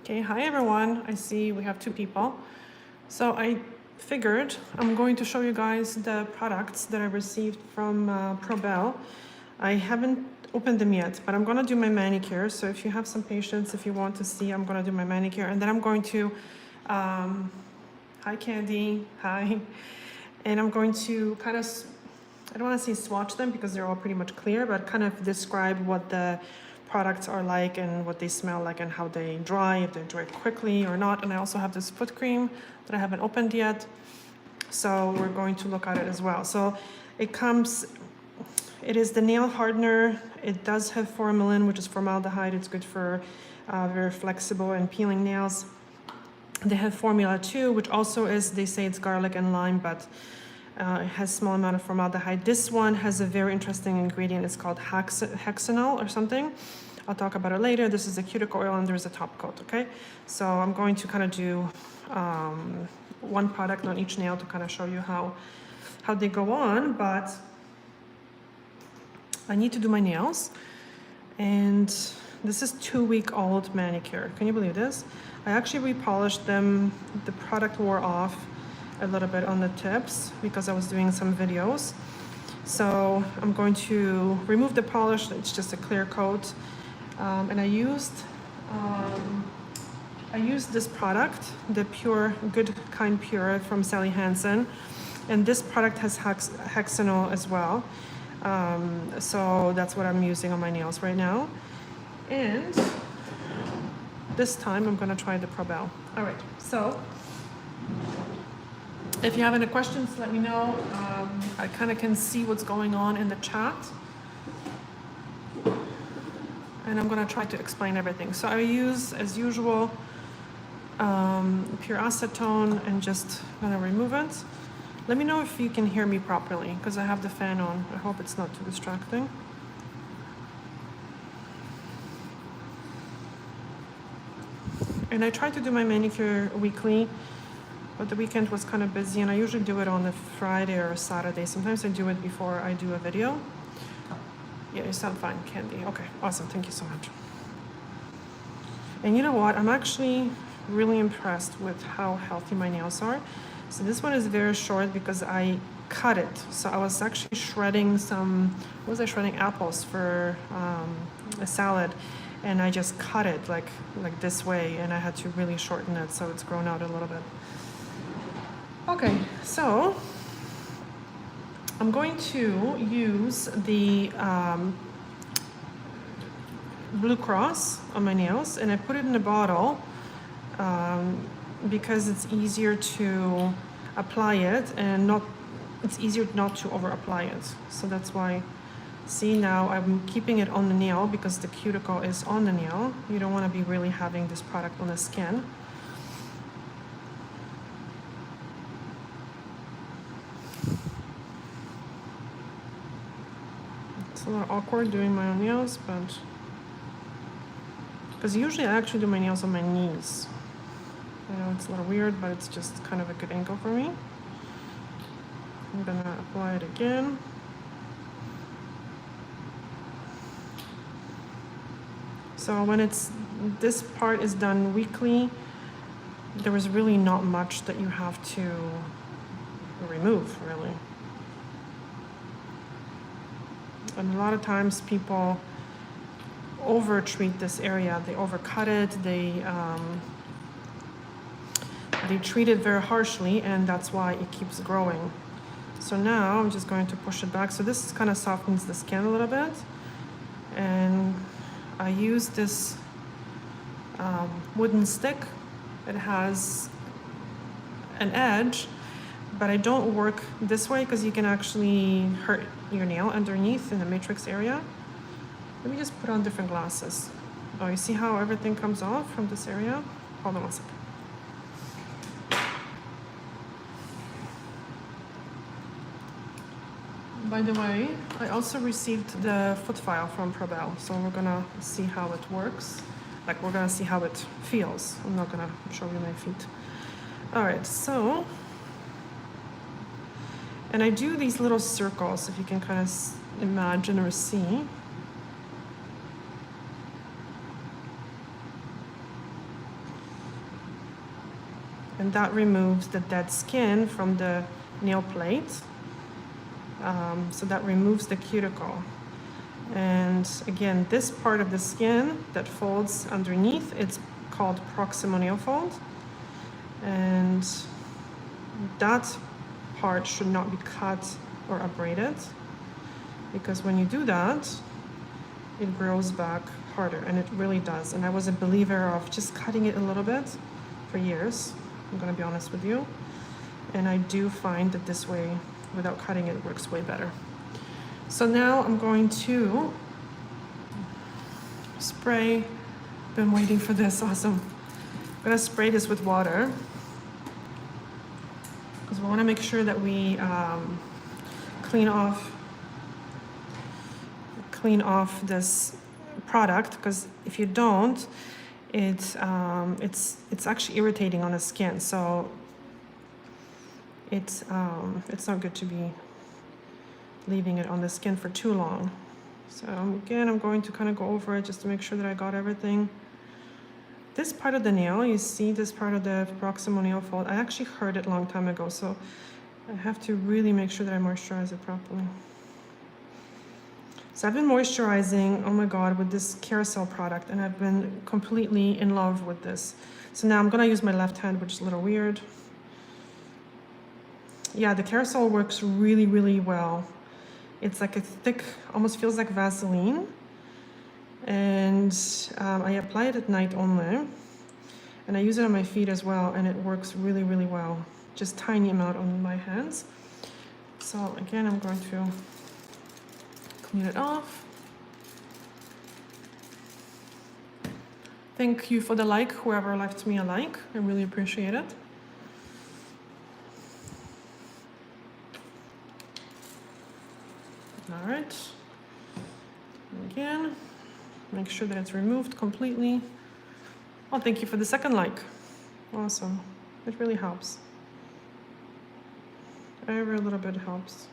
Okay, hi everyone. I see we have two people. So I figured I'm going to show you guys the products that I received from Probelle. I haven't opened them yet, but I'm gonna do my manicure. So if you have some patience, if you want to see, I'm gonna do my manicure, and then I'm going to, hi Candy, hi. And I'm going to kind of, I don't wanna say swatch them because they're all pretty much clear, but kind of describe what the products are like and what they smell like and how they dry, if they dry quickly or not. And I also have this foot cream that I haven't opened yet, so we're going to look at it as well. So it is the nail hardener. It does have formalin, which is formaldehyde. It's good for very flexible and peeling nails. They have Formula 2, which also is, they say it's garlic and lime, but it has small amount of formaldehyde. This one has a very interesting ingredient. It's called hexanol or something. I'll talk about it later. This is a cuticle oil and there's a top coat, okay? So I'm going to kind of do one product on each nail to kind of show you how they go on, but I need to do my nails. And this is 2-week-old manicure. Can you believe this? I actually repolished them. The product wore off a little bit on the tips because I was doing some videos. So I'm going to remove the polish. It's just a clear coat. And I used this product, the Pure, Good Kind Pure from Sally Hansen. And this product has hexanol as well. So that's what I'm using on my nails right now. And this time I'm gonna try the Probelle. All right, so if you have any questions, let me know. I kind of can see what's going on in the chat. And I'm gonna try to explain everything. So I use, as usual, pure acetone and just gonna remove it. Let me know if you can hear me properly because I have the fan on. I hope it's not too distracting. And I try to do my manicure weekly, but the weekend was kind of busy, and I usually do it on a Friday or a Saturday. Sometimes I do it before I do a video. Yeah, you sound fine, Candy. Okay, awesome. Thank you so much. And you know what? I'm actually really impressed with how healthy my nails are. So this one is very short because I cut it. So I was actually shredding what was I shredding? Apples for a salad. And I just cut it like this way, and I had to really shorten it, so it's grown out a little bit. Okay, so I'm going to use the Blue Cross on my nails, and I put it in a bottle because it's easier to apply it, and it's easier not to over apply it. So that's why. See, now I'm keeping it on the nail because the cuticle is on the nail. You don't want to be really having this product on the skin. It's a little awkward doing my own nails, but because usually I actually do my nails on my knees. I know it's a little weird, but it's just kind of a good angle for me. I'm gonna apply it again. So when this part is done weekly, there is really not much that you have to remove, really. And a lot of times people over-treat this area. They overcut it, they treat it very harshly, and that's why it keeps growing. So now I'm just going to push it back. So this kind of softens the skin a little bit. And I use this wooden stick. It has an edge, but I don't work this way because you can actually hurt your nail underneath in the matrix area. Let me just put on different glasses. Oh, you see how everything comes off from this area? Hold on one second. By the way, I also received the foot file from Probelle, so we're gonna see how it works. Like, we're gonna see how it feels. I'm not gonna show you my feet. All right, so, and I do these little circles, if you can kind of imagine or see. and that removes the dead skin from the nail plate. So that removes the cuticle. And again, this part of the skin that folds underneath, it's called proximal nail fold. And that part should not be cut or abraded, because when you do that, it grows back harder, and it really does. And I was a believer of just cutting it a little bit for years, I'm gonna be honest with you. And I do find that this way, without cutting it, works way better. So now I'm going to spray. Been waiting for this, awesome. I'm gonna spray this with water, because we wanna make sure that we clean off this product, because if you don't, it's actually irritating on the skin. So it's not good to be leaving it on the skin for too long. So again, I'm going to kind of go over it just to make sure that I got everything. This part of the nail, you see this part of the proximal nail fold, I actually heard it a long time ago, so I have to really make sure that I moisturize it properly. So I've been moisturizing, oh my God, with this Carousel product, and I've been completely in love with this. So now I'm gonna use my left hand, which is a little weird. Yeah, the Carousel works really, really well. It's like a thick, almost feels like Vaseline. And I apply it at night only. And I use it on my feet as well, and it works really, really well. Just tiny amount on my hands. So again, I'm going to clean it off. Thank you for the like, whoever left me a like. I really appreciate it. All right. Again, make sure that it's removed completely. Oh, thank you for the second like. Awesome. It really helps. Every little bit helps.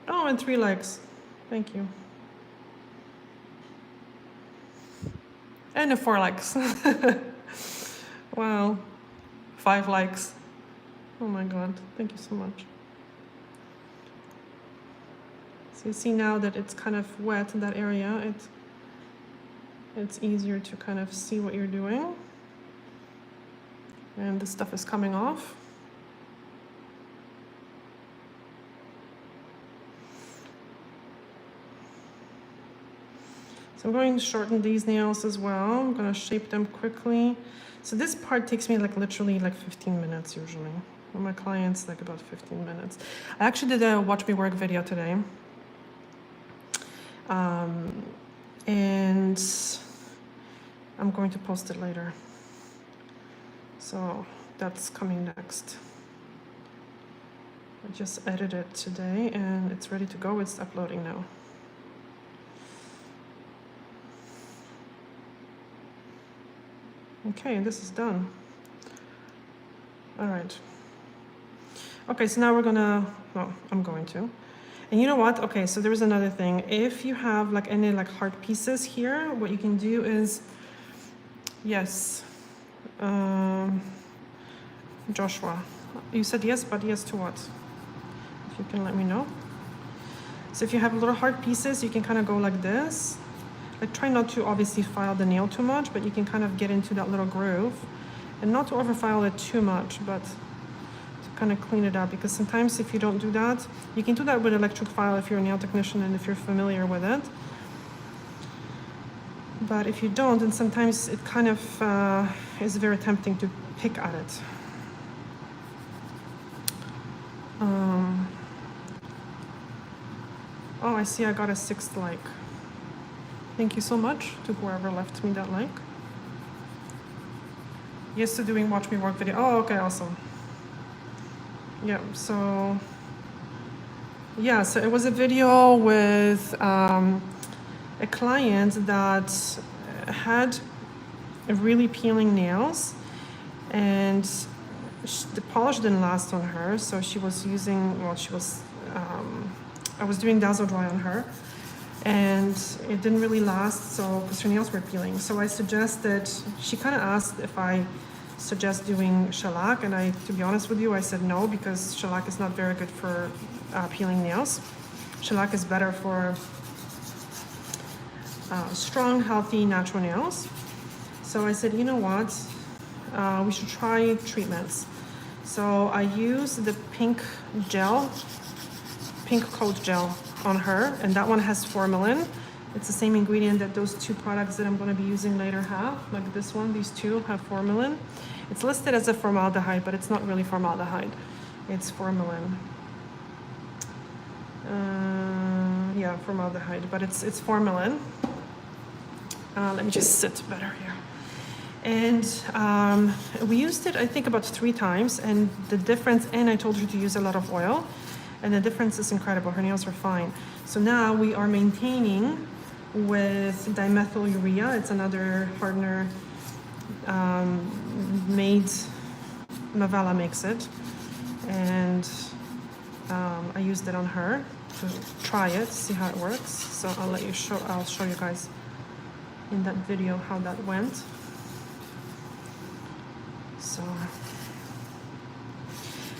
Oh, and 3 likes. Thank you. And 4 likes. Wow. 5 likes. Oh my God. Thank you so much. So you see now that it's kind of wet in that area, it's easier to kind of see what you're doing. And this stuff is coming off. So I'm going to shorten these nails as well. I'm going to shape them quickly. So this part takes me like literally like 15 minutes usually. For my clients, like about 15 minutes. I actually did a watch me work video today. And I'm going to post it later. So that's coming next. I just edited it today and it's ready to go. It's uploading now. Okay, this is done. All right. Okay, so now we're gonna, well, I'm going to. And you know what? Okay, so there's another thing. If you have like any like heart pieces here, what you can do is, yes, Joshua, you said yes, but yes to what? If you can let me know. So if you have little heart pieces, you can kind of go like this. Like try not to obviously file the nail too much, but you can kind of get into that little groove and not to over file it too much, but to kind of clean it up, because sometimes if you don't do that, you can do that with electric file if you're a nail technician and if you're familiar with it. But if you don't, then sometimes it kind of is very tempting to pick at it. Oh, I see I got a 6th like. Thank you so much to whoever left me that like. Yes to doing watch me work video. Oh, okay, awesome. Yeah, so it was a video with a client that had really peeling nails, and the polish didn't last on her, so she was using, well, I was doing Dazzle Dry on her, and it didn't really last, so because her nails were peeling. So I suggested, she kind of asked if I suggest doing shellac, and to be honest with you, I said no, because shellac is not very good for peeling nails. Shellac is better for strong, healthy, natural nails. So I said, you know what, we should try treatments. So I used the pink coat gel on her, and that one has formalin. It's the same ingredient that those two products that I'm going to be using later have. Like this one, these two have formalin. It's listed as a formaldehyde, but it's not really formaldehyde. It's formalin. Yeah, formaldehyde, but it's formalin. Let me just sit better here. And we used it, I think, about 3 times, and the difference, and I told her to use a lot of oil, and the difference is incredible. Her nails are fine. So now we are maintaining with dimethylurea. It's another hardener Mavella makes it, and I used it on her to try it, see how it works. So I'll show you guys in that video how that went. So,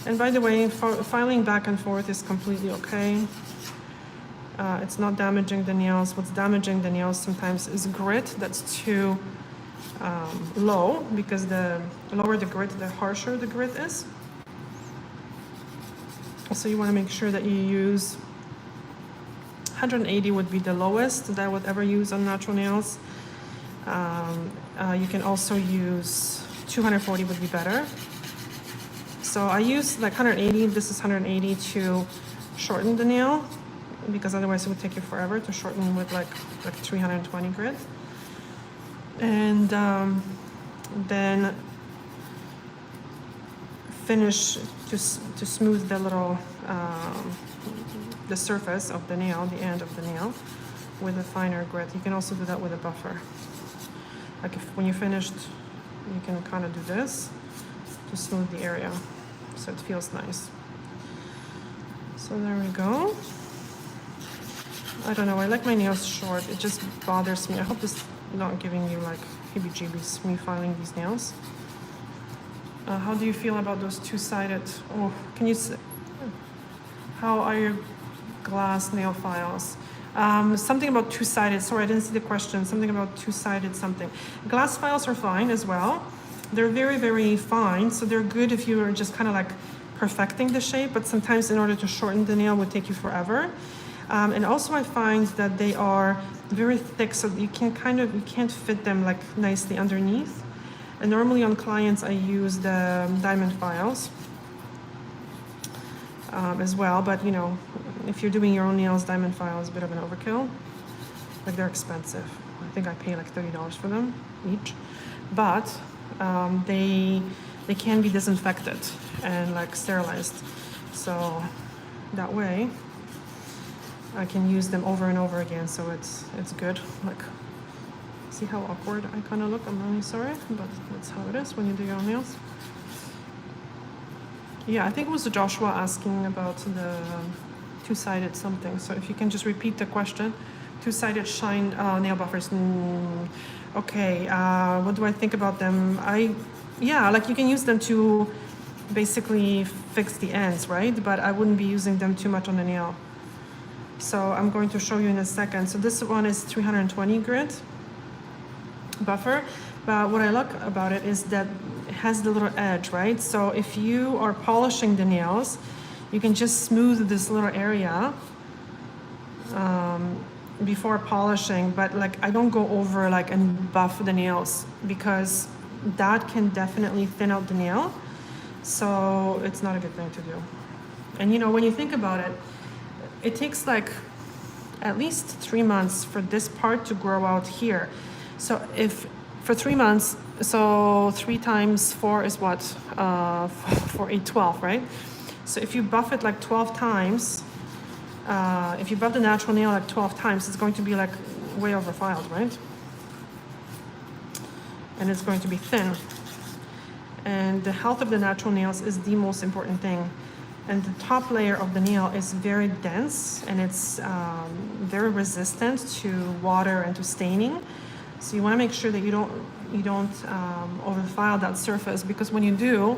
and by the way, filing back and forth is completely okay. It's not damaging the nails. What's damaging the nails sometimes is grit that's too low, because the lower the grit, the harsher the grit is. So you want to make sure that you use 180 would be the lowest that I would ever use on natural nails. You can also use 240 would be better. So I use like 180, this is 180 to shorten the nail, because otherwise it would take you forever to shorten with like 320 grit. And then finish to smooth the little, the surface of the nail, the end of the nail, with a finer grit. You can also do that with a buffer. Like when you're finished, you can kind of do this to smooth the area so it feels nice. So there we go. I don't know, I like my nails short. It just bothers me. I hope this is not giving you like heebie-jeebies, me filing these nails. How do you feel about those two-sided? Oh, can you see? How are your glass nail files? Something about two-sided. Sorry, I didn't see the question. Something about two-sided something. Glass files are fine as well. They're very, very fine. So they're good if you are just kind of like perfecting the shape, but sometimes in order to shorten the nail would take you forever. And also I find that they are very thick, so you can't fit them like nicely underneath. And normally on clients, I use the diamond files as well. But you know, if you're doing your own nails, diamond file is a bit of an overkill. Like they're expensive. I think I pay like $30 for them each. But they can be disinfected and like sterilized. So that way I can use them over and over again. So it's good. Like, see how awkward I kind of look? I'm really sorry, but that's how it is when you do your own nails. Yeah, I think it was Joshua asking about the two-sided something. So if you can just repeat the question. Two-sided shine nail buffers. Okay, what do I think about them? Yeah, like you can use them to basically fix the ends, right? But I wouldn't be using them too much on the nail. So I'm going to show you in a second. So this one is 320 grit buffer, but what I like about it is that it has the little edge, right? So if you are polishing the nails, you can just smooth this little area before polishing, but like I don't go over like and buff the nails, because that can definitely thin out the nail. So it's not a good thing to do. And you know, when you think about it, it takes like at least 3 months for this part to grow out here. So if for 3 months, so 3 times 4 is what? 4, 8, 12, right? So if you buff it like 12 times, if you buff the natural nail like 12 times, it's going to be like way overfiled, right? And it's going to be thin. And the health of the natural nails is the most important thing. And the top layer of the nail is very dense, and it's very resistant to water and to staining. So you want to make sure that you don't overfile that surface, because when you do,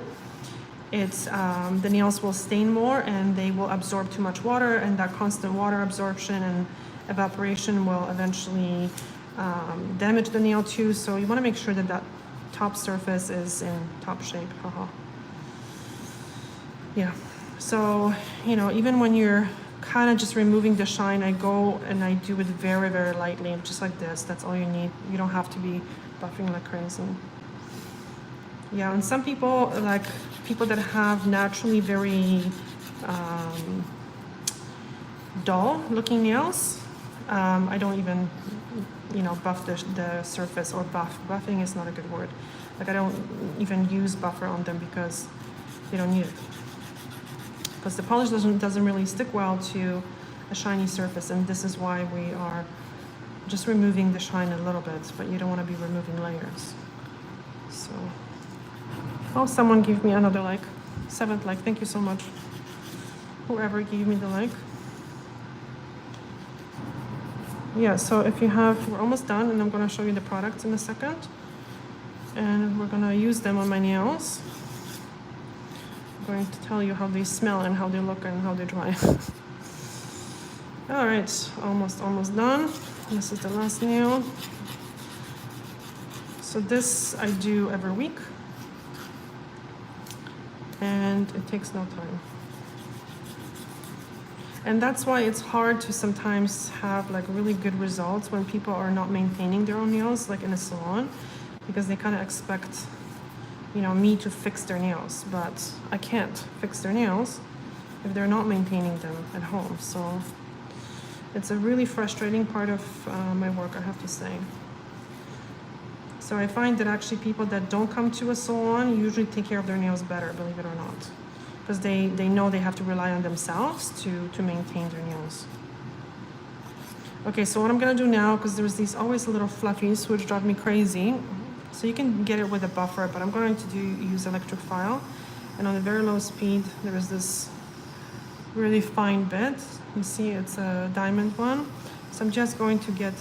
it's the nails will stain more and they will absorb too much water, and that constant water absorption and evaporation will eventually damage the nail too. So you want to make sure that that top surface is in top shape. Yeah, so you know, even when you're kind of just removing the shine, I go and I do it very, very lightly, just like this. That's all you need. You don't have to be buffing like crazy. Yeah, and some people, like people that have naturally very dull looking nails, I don't even, you know, buff the surface, or buffing is not a good word. Like I don't even use buffer on them because they don't need it. Because the polish doesn't really stick well to a shiny surface, and this is why we are just removing the shine a little bit, but you don't want to be removing layers. So, oh, someone gave me another like, 7th like, thank you so much. Whoever gave me the like. Yeah, so if you have, we're almost done, and I'm going to show you the products in a second. And we're going to use them on my nails. I'm going to tell you how they smell and how they look and how they dry. All right, almost done. This is the last nail. So this I do every week, and it takes no time. And that's why it's hard to sometimes have like really good results when people are not maintaining their own nails, like in a salon, because they kind of expect, you know, me to fix their nails, but I can't fix their nails if they're not maintaining them at home. So it's a really frustrating part of my work, I have to say. So I find that actually people that don't come to a salon usually take care of their nails better, believe it or not, because they know they have to rely on themselves to maintain their nails. Okay, so what I'm gonna do now, because there's these always little fluffies which drive me crazy. So you can get it with a buffer, but I'm going to use electric file. And on a very low speed, there is this really fine bit. You see it's a diamond one. So I'm just going to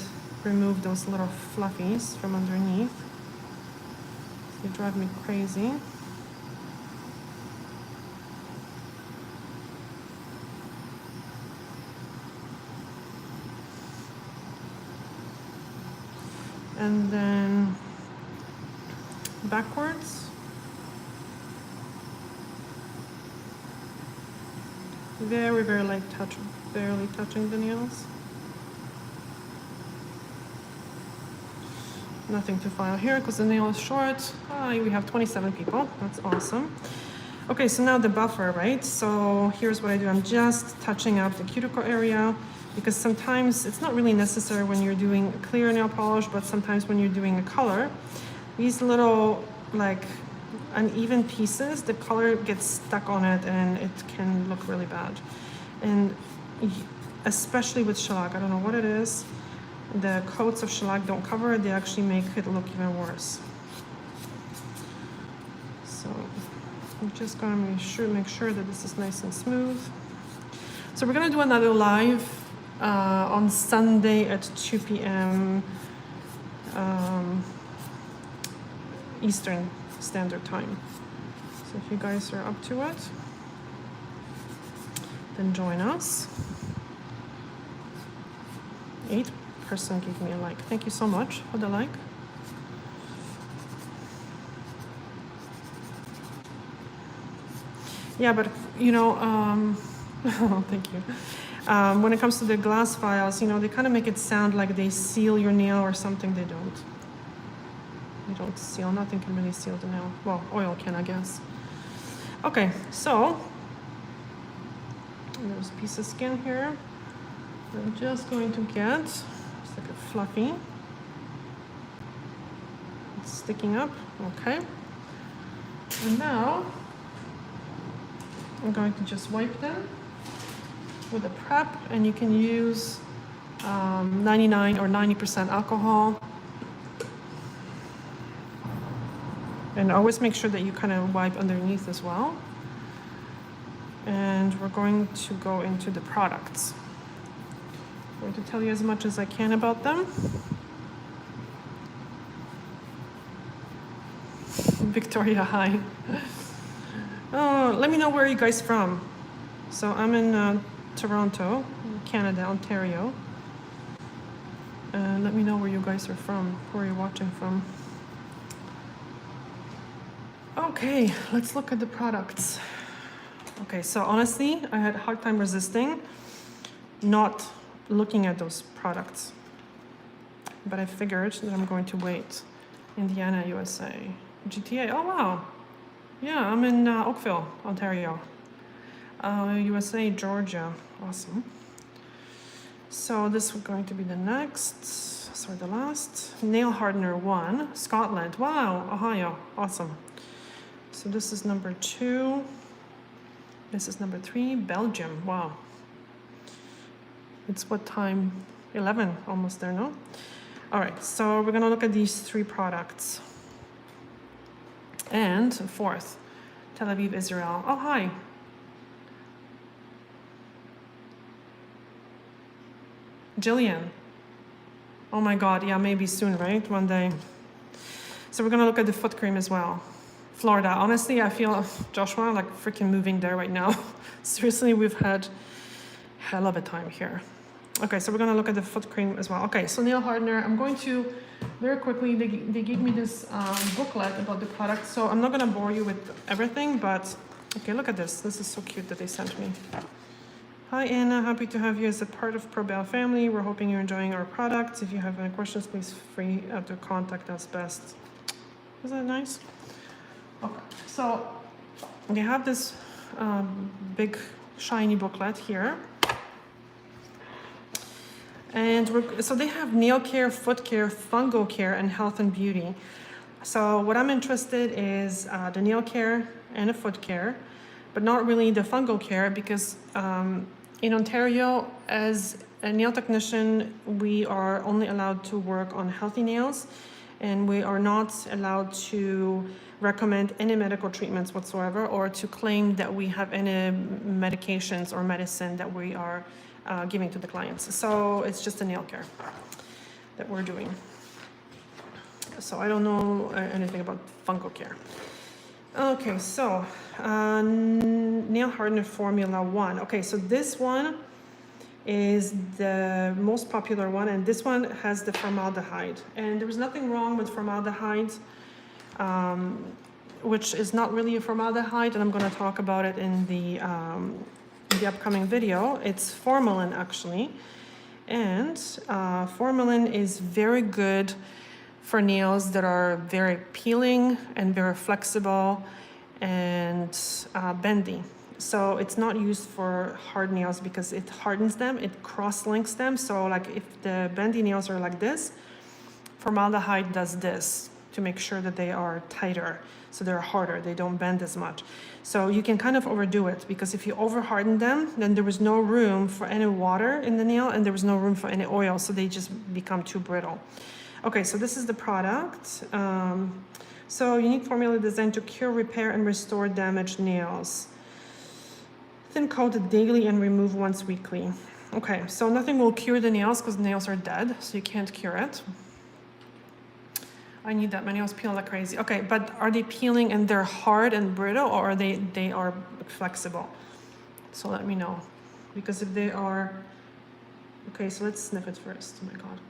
remove those little fluffies from underneath. They drive me crazy. And then backwards. Very, very light touch, barely touching the nails. Nothing to file here because the nail is short. We have 27 people, that's awesome. Okay, so now the buffer, right? So here's what I do. I'm just touching up the cuticle area, because sometimes it's not really necessary when you're doing a clear nail polish, but sometimes when you're doing a color, these little like uneven pieces, the color gets stuck on it and it can look really bad. And especially with shellac, I don't know what it is, the coats of shellac don't cover it, they actually make it look even worse. So I'm just gonna make sure that this is nice and smooth. So we're gonna do another live on Sunday at 2 p.m. Eastern Standard Time. So if you guys are up to it, then join us. 8 person gave me a like. Thank you so much for the like. Yeah, but you know, thank you. When it comes to the glass files, you know, they kind of make it sound like they seal your nail or something. They don't. They don't seal. Nothing can really seal the nail. Well, oil can, I guess. Okay, so there's a piece of skin here. I'm just going to get, it's like a fluffy. It's sticking up, okay. And now I'm going to just wipe them with a prep, and you can use 99 or 90% alcohol. And always make sure that you kind of wipe underneath as well. And we're going to go into the products. I'm going to tell you as much as I can about them. Victoria, hi. Oh, let me know where you guys from. So I'm in Toronto, Canada, Ontario. Let me know where you guys are from, where you're watching from. Okay, let's look at the products. Okay, so honestly, I had a hard time resisting not looking at those products. But I figured that I'm going to wait. Indiana, USA. GTA, oh wow. Yeah, I'm in Oakville, Ontario. USA, Georgia, awesome. So this is going to be the next, sorry, the last. Nail hardener 1, Scotland, wow, Ohio, awesome. So this is number 2. This is number 3, Belgium, wow. It's what time? 11, almost there, no? All right, so we're gonna look at these 3 products. And 4th, Tel Aviv, Israel. Oh, hi. Jillian. Oh my God, yeah, maybe soon, right? One day. So we're gonna look at the foot cream as well. Florida, honestly, I feel, Joshua, like freaking moving there right now. Seriously, we've had hell of a time here. Okay, so we're gonna look at the foot cream as well. Okay, so nail hardener, I'm going to, very quickly, they gave me this booklet about the product, so I'm not gonna bore you with everything, but, okay, look at this. This is so cute that they sent me. Hi Anna, happy to have you as a part of Probelle family. We're hoping you're enjoying our products. If you have any questions, please free to contact us best. Isn't that nice? Okay, so they have this big shiny booklet here. And so they have nail care, foot care, fungal care, and health and beauty. So what I'm interested is the nail care and the foot care, but not really the fungal care, because in Ontario, as a nail technician, we are only allowed to work on healthy nails, and we are not allowed to recommend any medical treatments whatsoever, or to claim that we have any medications or medicine that we are giving to the clients. So it's just a nail care that we're doing. So I don't know anything about fungal care. Okay, so nail hardener formula 1. Okay, so this one is the most popular one, and this one has the formaldehyde. And there was nothing wrong with formaldehyde, which is not really a formaldehyde, and I'm going to talk about it in the upcoming video. It's formalin, actually, and formalin is very good for nails that are very peeling and very flexible and bendy. So it's not used for hard nails because it hardens them, it cross-links them. So like if the bendy nails are like this, formaldehyde does this to make sure that they are tighter, so they're harder, they don't bend as much. So you can kind of overdo it, because if you over-harden them, then there was no room for any water in the nail, and there was no room for any oil, so they just become too brittle. Okay, so this is the product. So unique formula designed to cure, repair, and restore damaged nails. Thin coat daily and remove once weekly. Okay, so nothing will cure the nails because the nails are dead, so you can't cure it. I need that. My nails peel like crazy. Okay, but are they peeling and they're hard and brittle, or are they are flexible? So let me know, because if they are, okay, so let's sniff it first. Oh my God.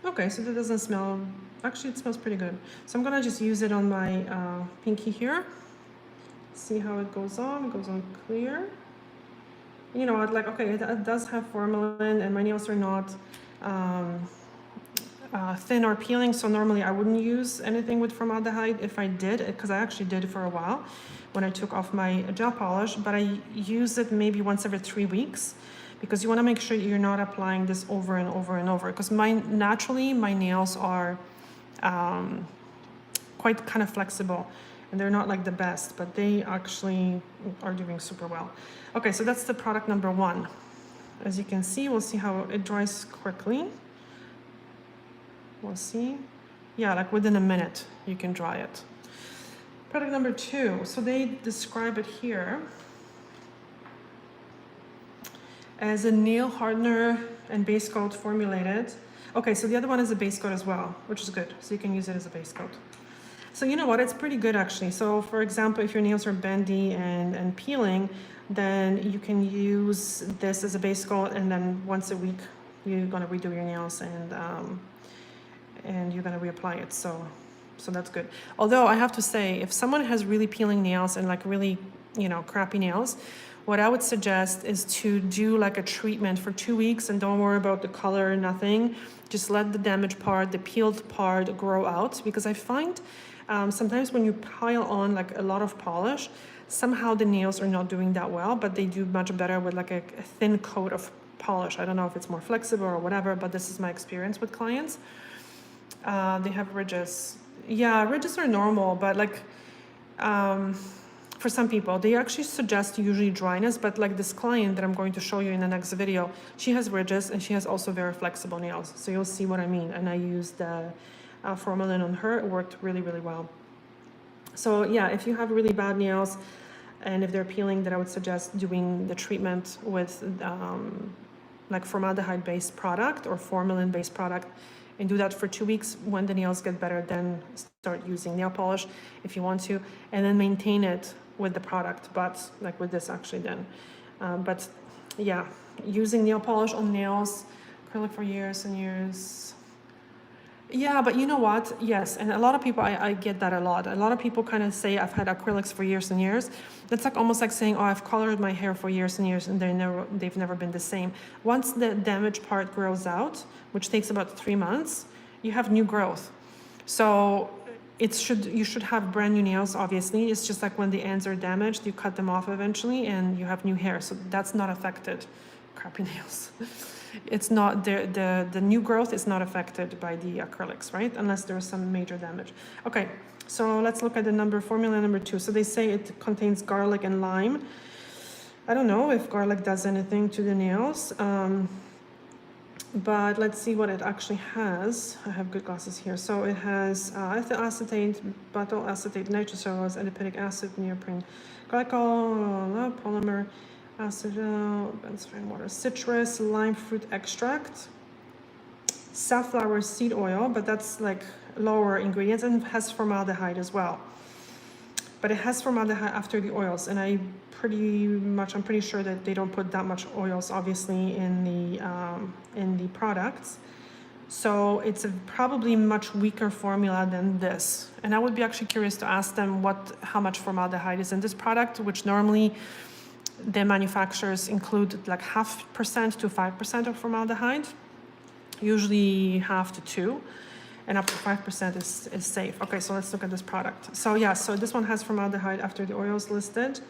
Okay, so that doesn't smell, actually it smells pretty good. So I'm gonna just use it on my pinky here. See how it goes on. It goes on clear. You know, I'd like, okay, it does have formalin, and my nails are not thin or peeling, so normally I wouldn't use anything with formaldehyde. If I did, because I actually did it for a while when I took off my gel polish, but I use it maybe once every 3 weeks, because you want to make sure you're not applying this over and over and over, because naturally my nails are quite kind of flexible, and they're not like the best, but they actually are doing super well. Okay, so that's the product number 1. As you can see, we'll see how it dries quickly. We'll see. Yeah, like within a minute you can dry it. Product number 2. So they describe it here as a nail hardener and base coat formulated. Okay, so the other one is a base coat as well, which is good. So you can use it as a base coat. So you know what, it's pretty good actually. So for example, if your nails are bendy and peeling, then you can use this as a base coat, and then once a week you're gonna redo your nails and you're gonna reapply it. So that's good. Although I have to say, if someone has really peeling nails and like really, you know, crappy nails, what I would suggest is to do like a treatment for 2 weeks and don't worry about the color, nothing. Just let the damaged part, the peeled part grow out, because I find sometimes when you pile on like a lot of polish, somehow the nails are not doing that well, but they do much better with like a thin coat of polish. I don't know if it's more flexible or whatever, but this is my experience with clients. They have ridges. Yeah, ridges are normal, but like for some people, they actually suggest usually dryness, but like this client that I'm going to show you in the next video, she has ridges and she has also very flexible nails. So you'll see what I mean. And I used the formalin on her. It worked really, really well. So yeah, if you have really bad nails and if they're peeling, then I would suggest doing the treatment with like formaldehyde based product or formalin based product, and do that for 2 weeks. When the nails get better, then start using nail polish if you want to, and then maintain it with the product, but like with this actually then. But yeah, using nail polish on nails, acrylic for years and years. Yeah, but you know what? Yes, and a lot of people, I get that a lot. A lot of people kind of say, I've had acrylics for years and years. That's like almost like saying, oh, I've colored my hair for years and years, and they've never been the same. Once the damaged part grows out, which takes about 3 months, you have new growth. So you should have brand new nails, obviously. It's just like when the ends are damaged, you cut them off eventually and you have new hair. So that's not affected. Crappy nails. It's not, the new growth is not affected by the acrylics, right? Unless there's some major damage. Okay, so let's look at the formula number 2. So they say it contains garlic and lime. I don't know if garlic does anything to the nails. But let's see what it actually has. I have good glasses here. So it has ethyl acetate, butyl acetate, nitrocellulose, adipic acid, neoprene, glycol, polymer, acetyl, benzoate water, citrus, lime fruit extract, safflower seed oil, but that's like lower ingredients, and has formaldehyde as well. But it has formaldehyde after the oils, and I'm pretty sure that they don't put that much oils, obviously, in the products. So it's a probably much weaker formula than this. And I would be actually curious to ask them how much formaldehyde is in this product, which normally the manufacturers include like 0.5% to 5% of formaldehyde, usually 0.5 to 2. And up to 5% is safe. Okay, so let's look at this product. So yeah, so this one has formaldehyde after the oils listed.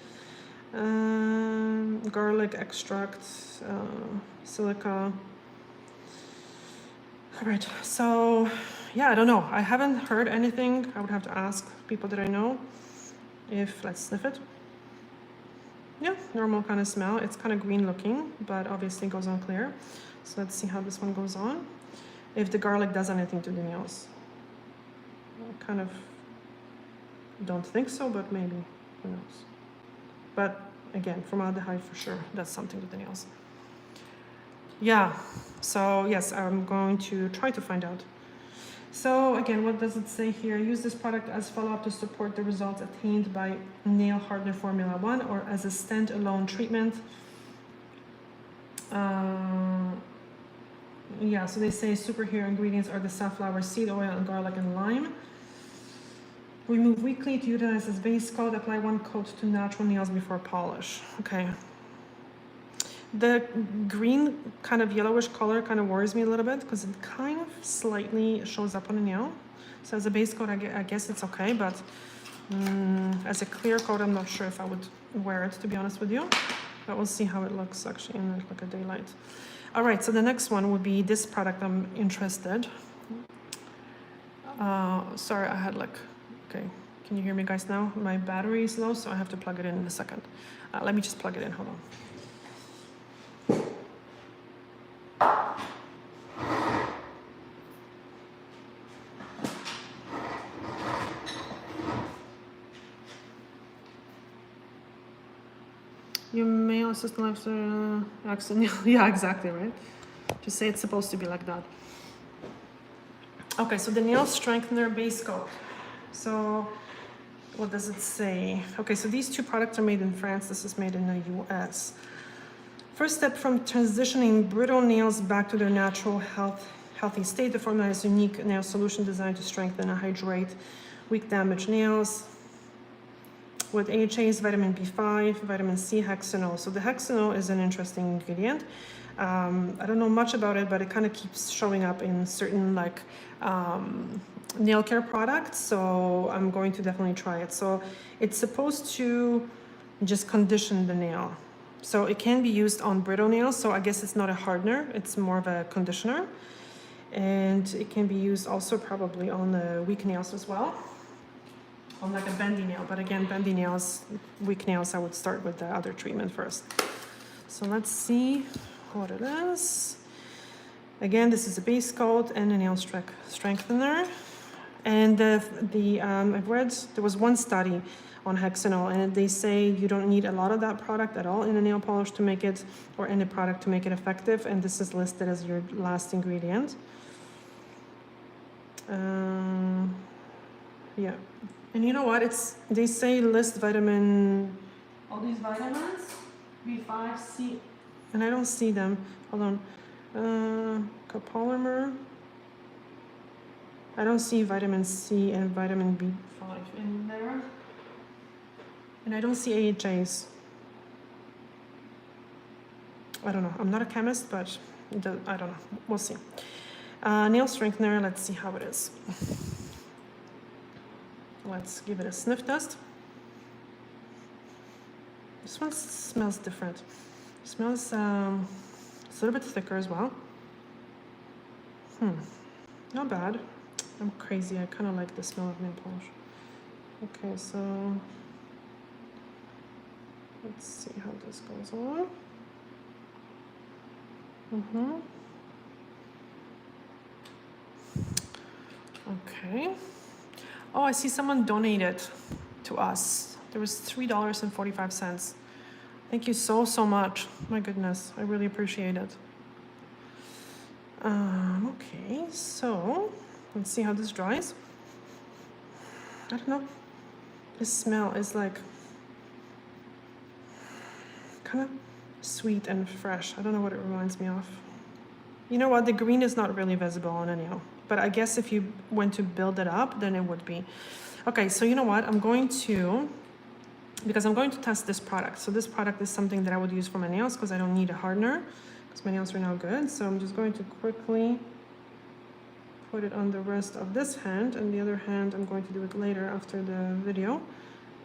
Garlic extract, silica. All right, so yeah, I don't know. I haven't heard anything. I would have to ask people that I know if, let's sniff it. Yeah, normal kind of smell. It's kind of green looking, but obviously goes on clear. So let's see how this one goes on. If the garlic does anything to the nails. I kind of don't think so, but maybe, who knows. But again, formaldehyde for sure does something to the nails. Yeah, so yes, I'm going to try to find out. So again, what does it say here? Use this product as follow-up to support the results attained by Nail Hardener Formula 1 or as a standalone treatment. Yeah, so they say superhero ingredients are the safflower seed oil and garlic and lime. Remove weekly to utilize as base coat. Apply 1 coat to natural nails before polish. Okay. The green kind of yellowish color kind of worries me a little bit because it kind of slightly shows up on the nail. So as a base coat, I guess it's okay, but as a clear coat, I'm not sure if I would wear it, to be honest with you. But we'll see how it looks actually in like a daylight. All right, so the next one would be this product. I'm interested. Sorry, I had like, okay, can you hear me guys now? My battery is low, so I have to plug it in a second. Let me just plug it in, hold on. Your male assistant lifestyle accident. Yeah, exactly, right? Just say it's supposed to be like that. Okay, so the nail strengthener base coat. So what does it say? Okay, so these two products are made in France. This is made in the US. First step from transitioning brittle nails back to their natural healthy state. The formula is unique nail solution designed to strengthen and hydrate weak damaged nails with AHAs, vitamin B5, vitamin C, hexanol. So the hexanol is an interesting ingredient. I don't know much about it, but it kind of keeps showing up in certain like nail care products. So I'm going to definitely try it. So it's supposed to just condition the nail. So it can be used on brittle nails. So I guess it's not a hardener. It's more of a conditioner. And it can be used also probably on the weak nails as well. On like a bendy nail. But again, bendy nails, weak nails, I would start with the other treatment first. So let's see what it is. Again, this is a base coat and a nail strengthener. And I've read, there was one study on hexanol, and they say you don't need a lot of that product at all in a nail polish to make it, or in a product to make it effective, and this is listed as your last ingredient. Yeah, and you know what, they say list vitamin, all these vitamins, B5, C, and I don't see them, hold on, copolymer, I don't see vitamin C and vitamin B5 in there. And I don't see AHAs. I don't know. I'm not a chemist, but I don't know. We'll see. Nail strengthener. Let's see how it is. Let's give it a sniff test. This one smells different. It smells it's a little bit thicker as well. Not bad. I'm crazy. I kind of like the smell of nail polish. Okay, so let's see how this goes on. Okay. Oh, I see someone donated to us. There was $3.45. Thank you so much. My goodness, I really appreciate it. Okay, so let's see how this dries. I don't know. The smell is like kind of sweet and fresh. I don't know what it reminds me of. You know what? The green is not really visible on a nail, but I guess if you went to build it up, then it would be. Okay, so you know what? Because I'm going to test this product. So this product is something that I would use for my nails because I don't need a hardener because my nails are now good. So I'm just going to quickly put it on the rest of this hand, and the other hand I'm going to do it later after the video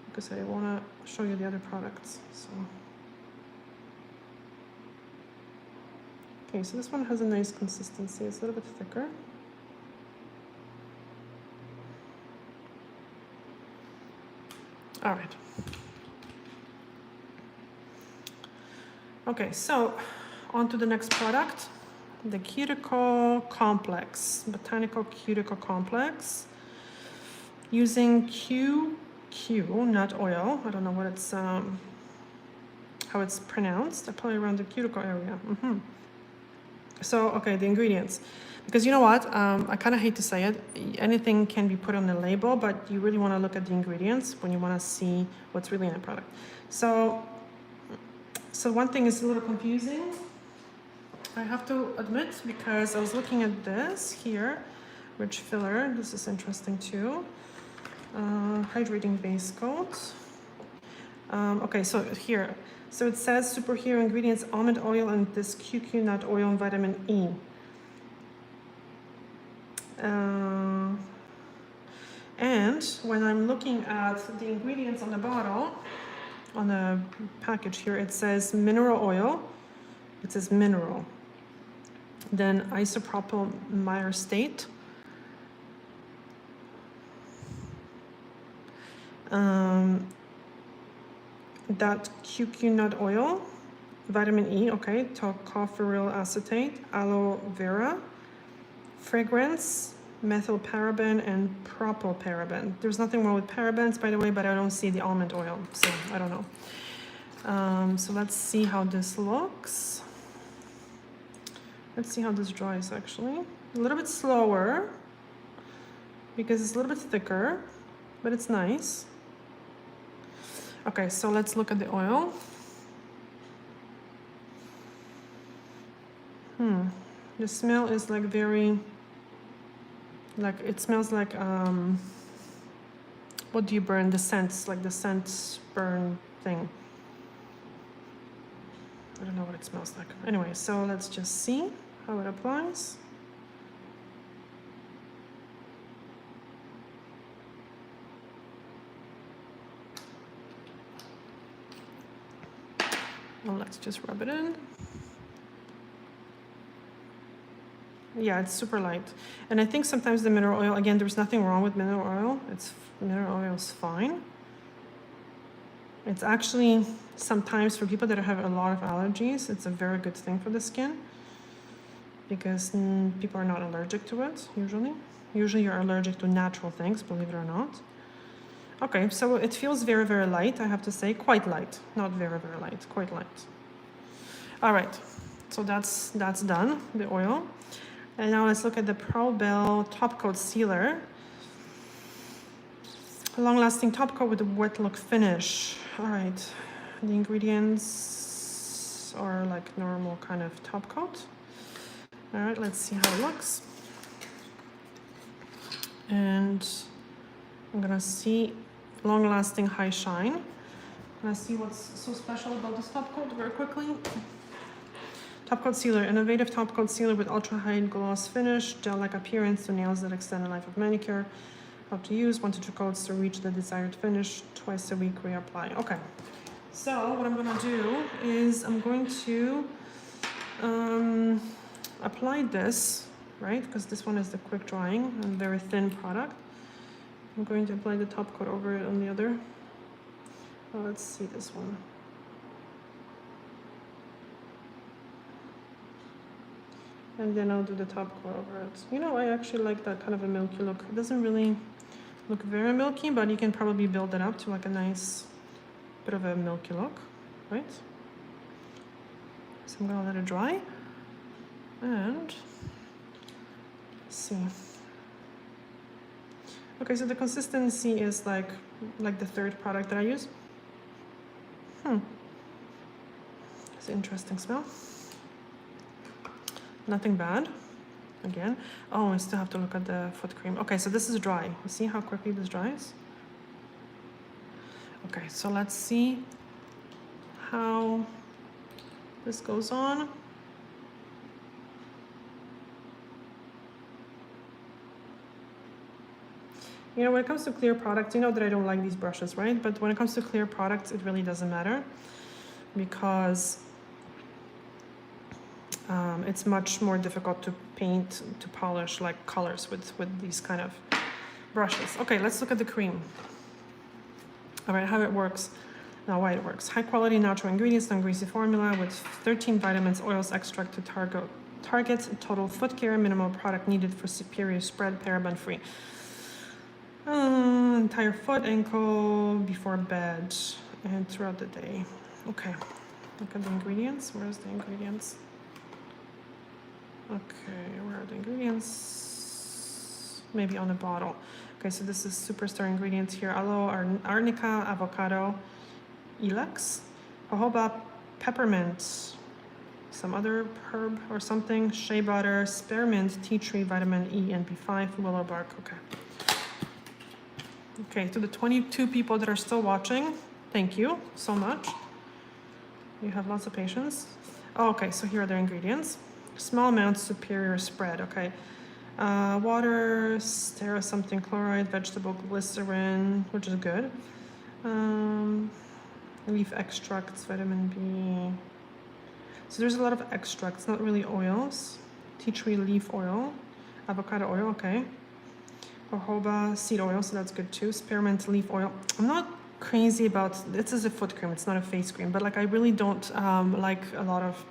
because I want to show you the other products. So okay, so this one has a nice consistency. It's a little bit thicker. All right. Okay, so on to the next product, the Cuticle Complex, Botanical Cuticle Complex, using QQ nut oil. I don't know what it's how it's pronounced. Probably around the cuticle area. So, okay, the ingredients. Because you know what, I kind of hate to say it, anything can be put on the label, but you really want to look at the ingredients when you want to see what's really in the product. So one thing is a little confusing, I have to admit, because I was looking at this here, rich filler, this is interesting too. Hydrating base coat. Okay, so here. So it says superhero ingredients, almond oil and this QQ nut oil and vitamin E. And when I'm looking at the ingredients on the bottle, on the package here, it says mineral oil. It says mineral. Then isopropyl myristate. That QQ nut oil, vitamin E, okay, tocopherol acetate, aloe vera, fragrance, methylparaben, and propylparaben. There's nothing wrong with parabens, by the way, but I don't see the almond oil, so I don't know. So let's see how this looks. Let's see how this dries, actually. A little bit slower, because it's a little bit thicker. but it's nice. Okay, so let's look at the oil. The smell is like very, like it smells like, what do you burn? The scents, like the scent burn thing. I don't know what it smells like. Anyway, so let's just see how it applies. Well, let's just rub it in. Yeah, it's super light. And I think sometimes the mineral oil, again, there's nothing wrong with mineral oil. Mineral oil is fine. It's actually, sometimes for people that have a lot of allergies, it's a very good thing for the skin because people are not allergic to it, usually. Usually you're allergic to natural things, believe it or not. Okay, so it feels very, very light, I have to say. Quite light. Not very, very light. Quite light. All right, so that's done, the oil. And now let's look at the Probelle Top Coat Sealer. Long-lasting top coat with a wet look finish. All right, the ingredients are like normal kind of top coat. All right, let's see how it looks. And I'm gonna see long-lasting high shine. I'm gonna see what's so special about this top coat very quickly. Top Coat Sealer, innovative top coat sealer with ultra-high gloss finish, gel-like appearance to nails that extend the life of manicure. How to use 1 to 2 coats to reach the desired finish. Twice a week reapply. Okay, so what I'm gonna do is I'm going to apply this, right? Because this one is the quick drying and very thin product. I'm going to apply the top coat over it on the other. Oh, let's see this one. And then I'll do the top coat over it. You know, I actually like that kind of a milky look. It doesn't really look very milky, but you can probably build it up to like a nice bit of a milky look, right? So I'm gonna let it dry. And let's see. Okay, so the consistency is like the third product that I use. It's an interesting smell. Nothing bad. Again. Oh, I still have to look at the foot cream. Okay, so this is dry. You see how quickly this dries? Okay, so let's see how this goes on. You know, when it comes to clear products, you know that I don't like these brushes, right? But when it comes to clear products, it really doesn't matter because it's much more difficult to paint, to polish like colors with these kind of brushes. Okay, let's look at the cream. All right, how it works. Now, why it works. High quality natural ingredients, non-greasy formula with 13 vitamins, oils, extract to target total foot care, minimal product needed for superior spread, paraben free. Entire foot, ankle, before bed, and throughout the day. Okay, look at the ingredients. Where's the ingredients? Okay, where are the ingredients? Maybe on the bottle. Okay, so this is superstar ingredients here. Aloe, arnica, avocado, ilex, jojoba, peppermint, some other herb or something, shea butter, spearmint, tea tree, vitamin E and B5, willow bark. Okay. Okay, to the 22 people that are still watching, thank you so much. You have lots of patience. Oh, okay, so here are the ingredients. Small amounts, superior spread, okay. Water, stera something chloride, vegetable glycerin, which is good. Leaf extracts, vitamin B. So there's a lot of extracts, not really oils. Tea tree leaf oil, avocado oil, okay. Jojoba seed oil, so that's good too. Spearmint leaf oil. I'm not crazy about, this is a foot cream, it's not a face cream, but like I really don't like a lot of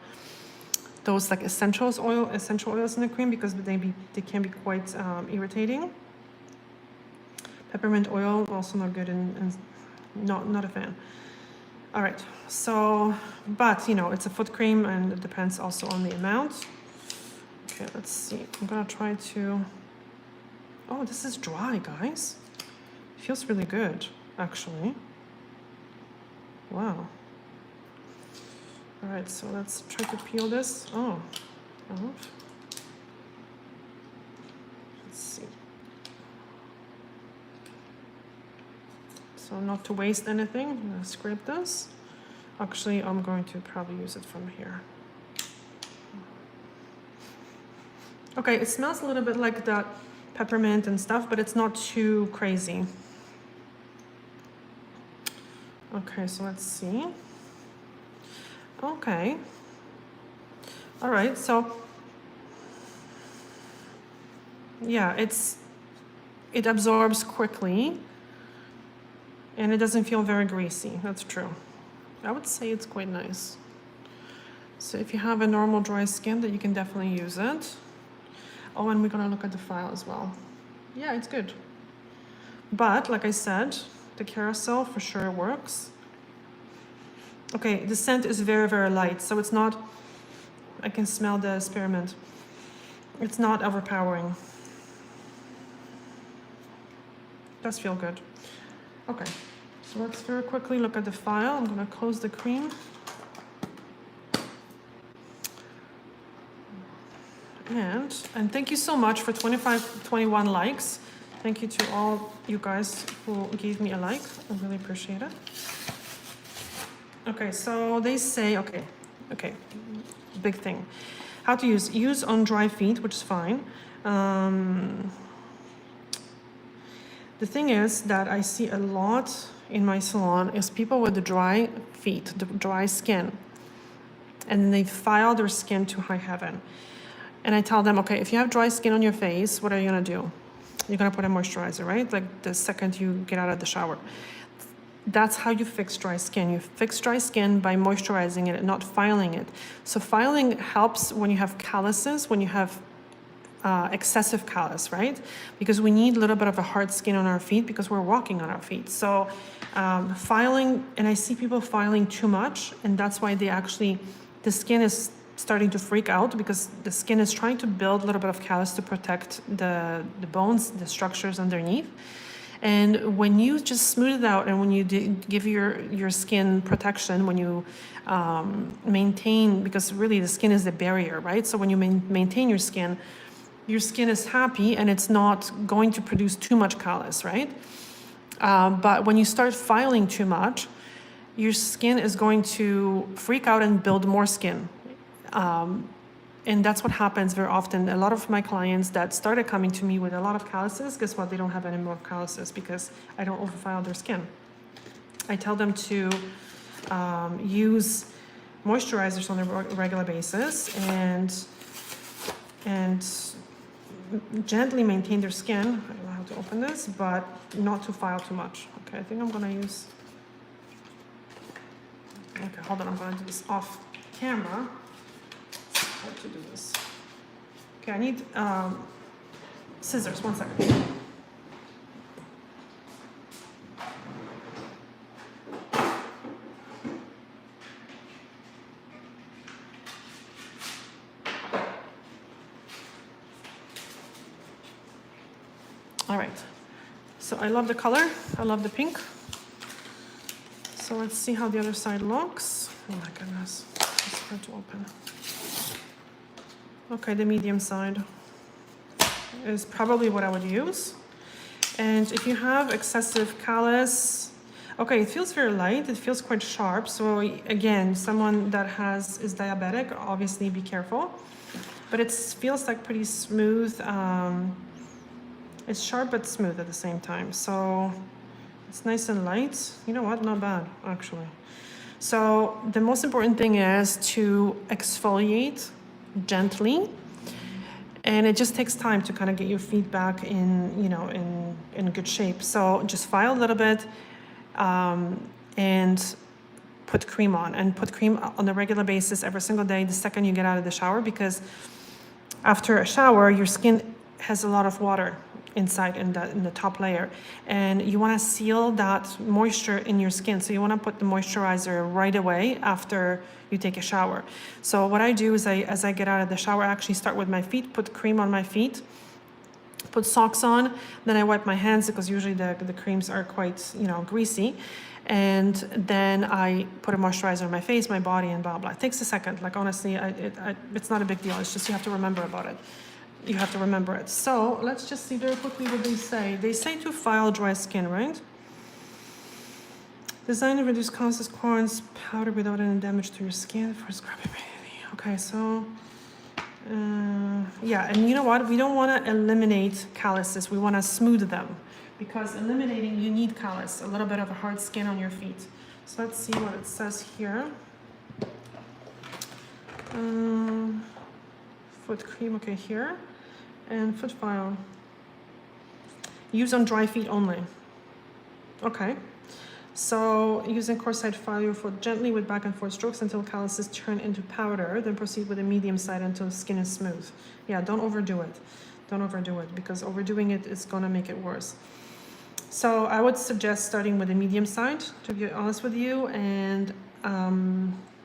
those like essential oils in the cream because they can be quite irritating. Peppermint oil, also not good and not a fan. All right, so, but you know, it's a foot cream and it depends also on the amount. Okay, let's see. I'm gonna try to, oh, this is dry, guys. Feels really good, actually. Wow. All right, so let's try to peel this. Oh, off. Let's see. So not to waste anything, I'm gonna scrape this. Actually, I'm going to probably use it from here. Okay, it smells a little bit like that peppermint and stuff, but it's not too crazy. Okay, so let's see. Okay. All right, so yeah, it absorbs quickly and it doesn't feel very greasy. That's true. I would say it's quite nice. So if you have a normal dry skin, that you can definitely use it. Oh, and we're gonna look at the file as well. Yeah, it's good. But like I said, the carousel for sure works. Okay, the scent is very, very light, so it's not, I can smell the spearmint. It's not overpowering. Does feel good. Okay, so let's very quickly look at the file. I'm gonna close the cream. And thank you so much for 21 likes. Thank you to all you guys who gave me a like. I really appreciate it. Okay, so they say, okay, big thing. How to use on dry feet, which is fine. The thing is that I see a lot in my salon is people with the dry feet, the dry skin, and they file their skin to high heaven. And I tell them, okay, if you have dry skin on your face, what are you gonna do? You're gonna put a moisturizer, right? Like the second you get out of the shower. That's how you fix dry skin. You fix dry skin by moisturizing it and not filing it. So filing helps when you have calluses, when you have excessive callus, right? Because we need a little bit of a hard skin on our feet because we're walking on our feet. So filing, and I see people filing too much, and that's why they actually, the skin is starting to freak out because the skin is trying to build a little bit of callus to protect the bones, the structures underneath. And when you just smooth it out and when you give your skin protection, when you maintain, because really the skin is the barrier, right? So when you maintain your skin is happy and it's not going to produce too much callus, right? But when you start filing too much, your skin is going to freak out and build more skin. And that's what happens very often. A lot of my clients that started coming to me with a lot of calluses, guess what? They don't have any more calluses because I don't overfile their skin. I tell them to use moisturizers on a regular basis and gently maintain their skin. I don't know how to open this, but not to file too much. Okay, I think I'm gonna use, okay, hold on, I'm gonna do this off camera. How to do this. Okay, I need scissors, 1 second. All right, so I love the color, I love the pink. So let's see how the other side looks. Oh my goodness, it's hard to open. Okay, the medium side is probably what I would use. And if you have excessive callus, okay, it feels very light, it feels quite sharp. So again, someone that is diabetic, obviously be careful. But it feels like pretty smooth. It's sharp but smooth at the same time. So it's nice and light. You know what, not bad, actually. So the most important thing is to exfoliate gently, and it just takes time to kind of get your feet back in, you know, in good shape. So just file a little bit and put cream on, and put cream on a regular basis every single day the second you get out of the shower, because after a shower your skin has a lot of water inside in the top layer, and you want to seal that moisture in your skin. So you want to put the moisturizer right away after you take a shower. So what I do is as I get out of the shower, I actually start with my feet, put cream on my feet, put socks on, then I wipe my hands because usually the creams are quite, you know, greasy. And then I put a moisturizer on my face, my body, and blah, blah. It takes a second. Like, honestly, it's not a big deal. It's just you have to remember about it. You have to remember it. So let's just see very quickly what they say. They say to file dry skin, right? Designed to reduce calluses, corns, powder without any damage to your skin for scrubbing. Okay, so yeah, and you know what? We don't want to eliminate calluses. We want to smooth them, because eliminating, you need callus, a little bit of a hard skin on your feet. So let's see what it says here. Foot cream, okay, here. And foot file. Use on dry feet only. Okay. So using coarse-side file your foot gently with back and forth strokes until calluses turn into powder, then proceed with a medium side until skin is smooth. Yeah, don't overdo it. Don't overdo it, because overdoing it is gonna make it worse. So I would suggest starting with a medium side, to be honest with you, and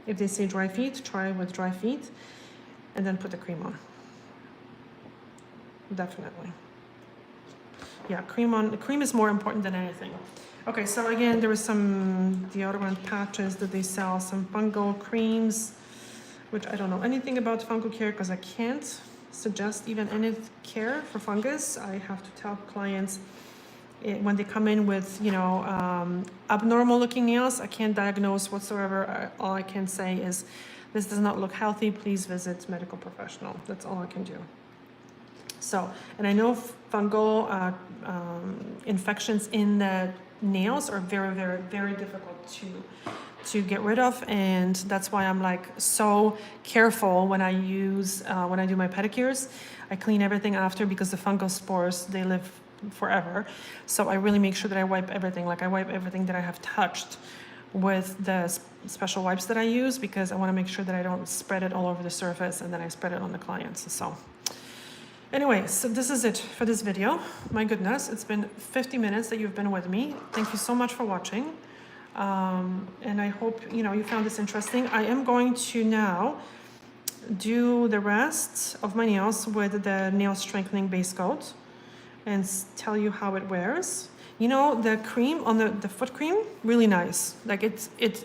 if they say dry feet, try with dry feet, and then put the cream on. Definitely. Yeah, cream on. The cream is more important than anything. Okay, so again, there was some deodorant patches that they sell, some fungal creams, which I don't know anything about fungal care because I can't suggest even any care for fungus. I have to tell clients when they come in with, you know, abnormal looking nails, I can't diagnose whatsoever. All I can say is, this does not look healthy, please visit medical professional. That's all I can do. So, and I know fungal infections in the nails are very, very, very difficult to get rid of, and that's why I'm like so careful when I use when I do my pedicures. I clean everything after, because the fungal spores, they live forever. So I really make sure that I wipe everything. Like, I wipe everything that I have touched with the special wipes that I use, because I want to make sure that I don't spread it all over the surface and then I spread it on the clients. So anyway, so this is it for this video. My goodness, it's been 50 minutes that you've been with me. Thank you so much for watching. And I hope, you know, you found this interesting. I am going to now do the rest of my nails with the nail strengthening base coat and tell you how it wears. You know, the cream on the foot cream, really nice. Like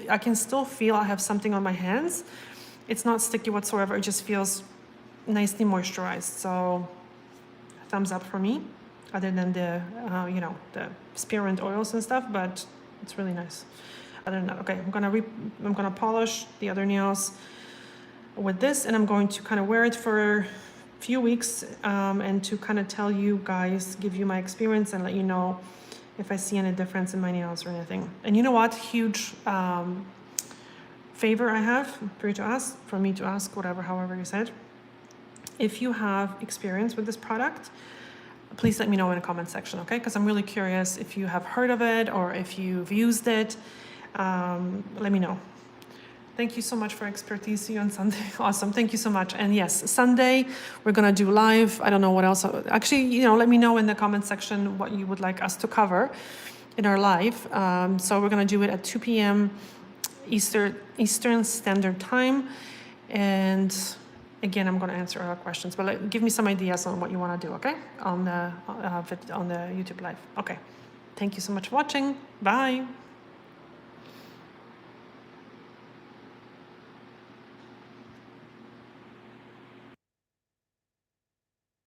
I can still feel I have something on my hands. It's not sticky whatsoever. It just feels nicely moisturized. So thumbs up for me, other than the, you know, the spearmint oils and stuff, but it's really nice. Other than that, okay, I'm gonna polish the other nails with this, and I'm going to kind of wear it for a few weeks and to kind of tell you guys, give you my experience and let you know if I see any difference in my nails or anything. And you know what, huge favor I have for you to ask, for me to ask, whatever, however you said. If you have experience with this product, please let me know in the comment section, okay? Because I'm really curious if you have heard of it or if you've used it. Let me know. Thank you so much for expertise. See you on Sunday. Awesome. Thank you so much. And yes, Sunday, we're going to do live. I don't know what else. Actually, you know, let me know in the comment section what you would like us to cover in our live. So we're going to do it at 2 p.m. Eastern Standard Time. And again, I'm going to answer all questions, but give me some ideas on what you want to do, okay? On the YouTube live. Okay. Thank you so much for watching. Bye.